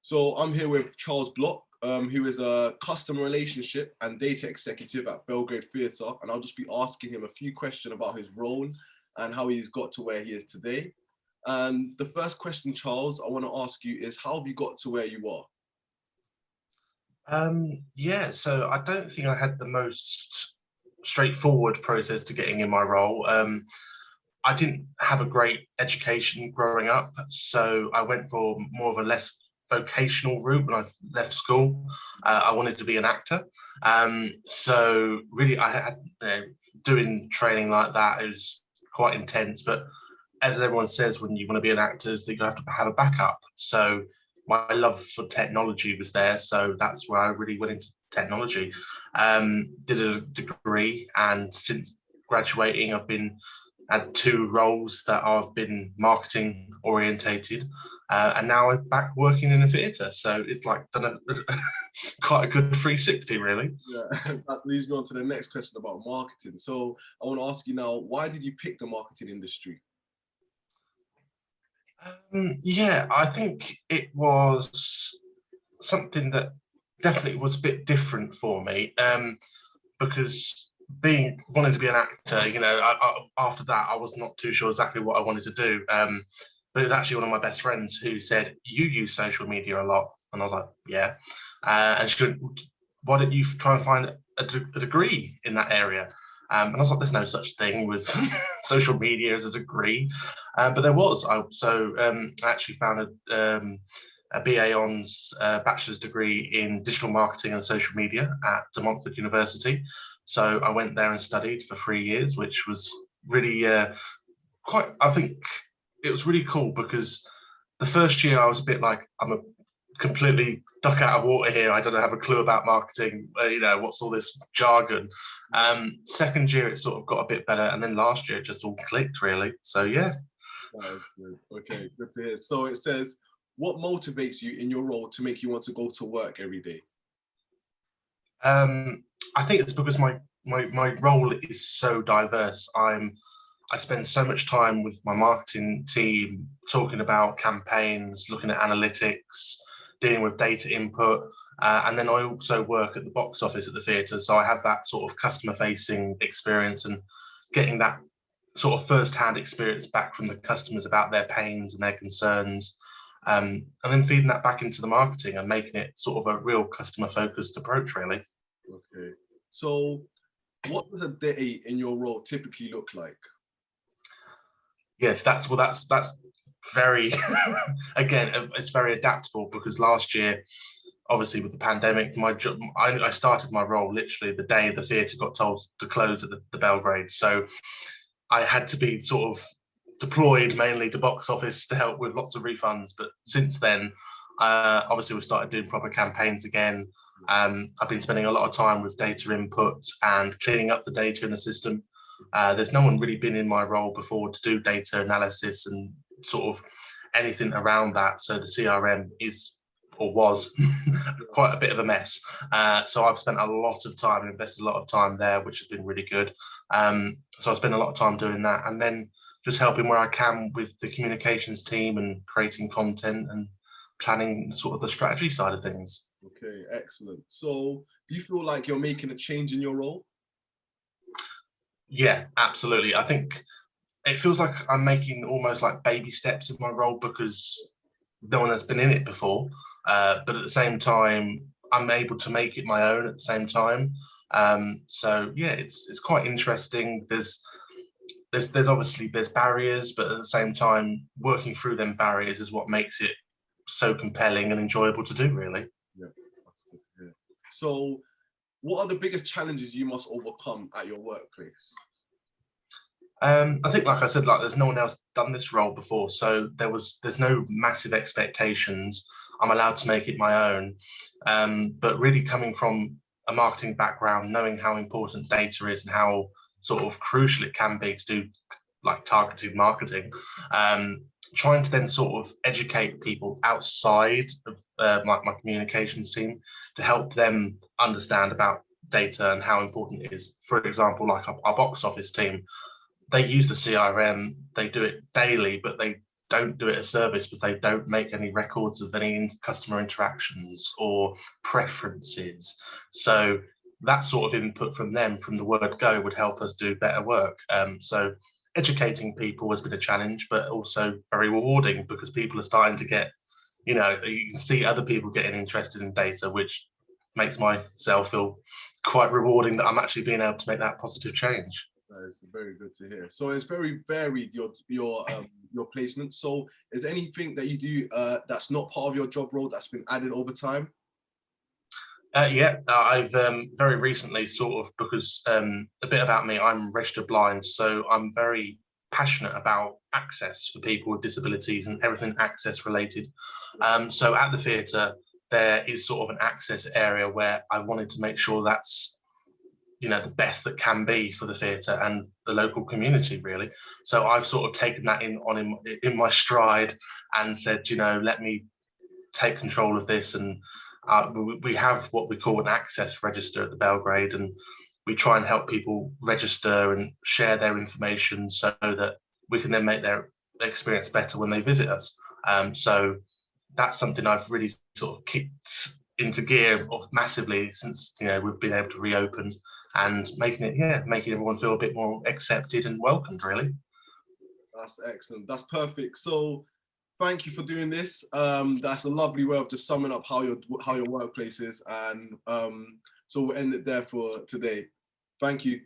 So I'm here with Charles Bloch, who is a customer relationship and data executive at Belgrade Theatre, and I'll just be asking him a few questions about his role and how he's got to where he is today. And the first question, Charles, I want to ask you is, how have you got to where you are? So I don't think I had the most straightforward process to getting in my role. I didn't have a great education growing up, so I went for more of a less vocational route when I left school. I wanted to be an actor. So really I had, doing training like that, it was quite intense, but as everyone says, when you want to be an actor, is that you have to have a backup. So my love for technology was there, so that's where I really went into technology. Did a degree, and since graduating, I've had two roles that have been marketing orientated, and now I'm back working in the theatre. So it's like done quite a good 360, really. Yeah, that leads me on to the next question about marketing. So I want to ask you now, why did you pick the marketing industry? I think it was something that definitely was a bit different for me, because wanting to be an actor, after that I was not too sure exactly what I wanted to do. But it was actually one of my best friends who said, "You use social media a lot," and I was like, "Yeah," and she went, "Why don't you try and find a degree in that area?" And I was like, "There's no such thing with social media as a degree," but there was. I actually found a BA Hons bachelor's degree in digital marketing and social media at De Montfort University. So I went there and studied for 3 years, which was really I think it was really cool, because the first year I was a bit like, I'm a completely duck out of water here. I don't have a clue about marketing. What's all this jargon? Second year, it sort of got a bit better. And then last year, it just all clicked, really. So, yeah. Okay, good to hear. So it says, what motivates you in your role to make you want to go to work every day? I think it's because my role is so diverse. I spend so much time with my marketing team talking about campaigns, looking at analytics, dealing with data input, and then I also work at the box office at the theatre, so I have that sort of customer-facing experience and getting that sort of first-hand experience back from the customers about their pains and their concerns, and then feeding that back into the marketing and making it sort of a real customer-focused approach, really. Okay, so what does a day in your role typically look like? Yes, that's very again, it's very adaptable, because last year, obviously with the pandemic, my job, I started my role literally the day the theatre got told to close at the Belgrade. So I had to be sort of deployed mainly to box office to help with lots of refunds. But since then, obviously we've started doing proper campaigns again. I've been spending a lot of time with data input and cleaning up the data in the system. There's no one really been in my role before to do data analysis and sort of anything around that. So the CRM is, or was, quite a bit of a mess. So I've spent a lot of time and invested a lot of time there, which has been really good. So I spent a lot of time doing that, and then just helping where I can with the communications team and creating content and planning sort of the strategy side of things. Okay, excellent. So do you feel like you're making a change in your role? Yeah, absolutely. I think it feels like I'm making almost like baby steps in my role, because no one has been in it before. But at the same time, I'm able to make it my own at the same time. So yeah, it's quite interesting. There's obviously there's barriers, but at the same time, working through them barriers is what makes it so compelling and enjoyable to do, really. Yeah, that's good to hear. So what are the biggest challenges you must overcome at your workplace? I think, like I said, like there's no one else done this role before, so there's no massive expectations. I'm allowed to make it my own, but really coming from a marketing background, knowing how important data is and how sort of crucial it can be to do like targeted marketing, trying to then sort of educate people outside of my communications team to help them understand about data and how important it is. For example, like our box office team, they use the CRM, they do it daily, but they don't do it a service because they don't make any records of any customer interactions or preferences. So that sort of input from them, from the word go, would help us do better work. So educating people has been a challenge, but also very rewarding because people are starting to get, you can see other people getting interested in data, which makes myself feel quite rewarding that I'm actually being able to make that positive change. That is very good to hear. So it's very varied, your placement. So is there anything that you do that's not part of your job role that's been added over time? I've very recently sort of, because a bit about me, I'm registered blind, so I'm very passionate about access for people with disabilities and everything access related. So at the theatre, there is sort of an access area where I wanted to make sure that's the best that can be for the theatre and the local community, really. So I've sort of taken that in my stride and said, let me take control of this. And we have what we call an access register at the Belgrade, and we try and help people register and share their information so that we can then make their experience better when they visit us. So that's something I've really sort of kicked into gear massively since we've been able to reopen, and making everyone feel a bit more accepted and welcomed, really. That's excellent. That's perfect. So thank you for doing this. That's a lovely way of just summing up how your workplace is, and so we'll end it there for today. Thank you.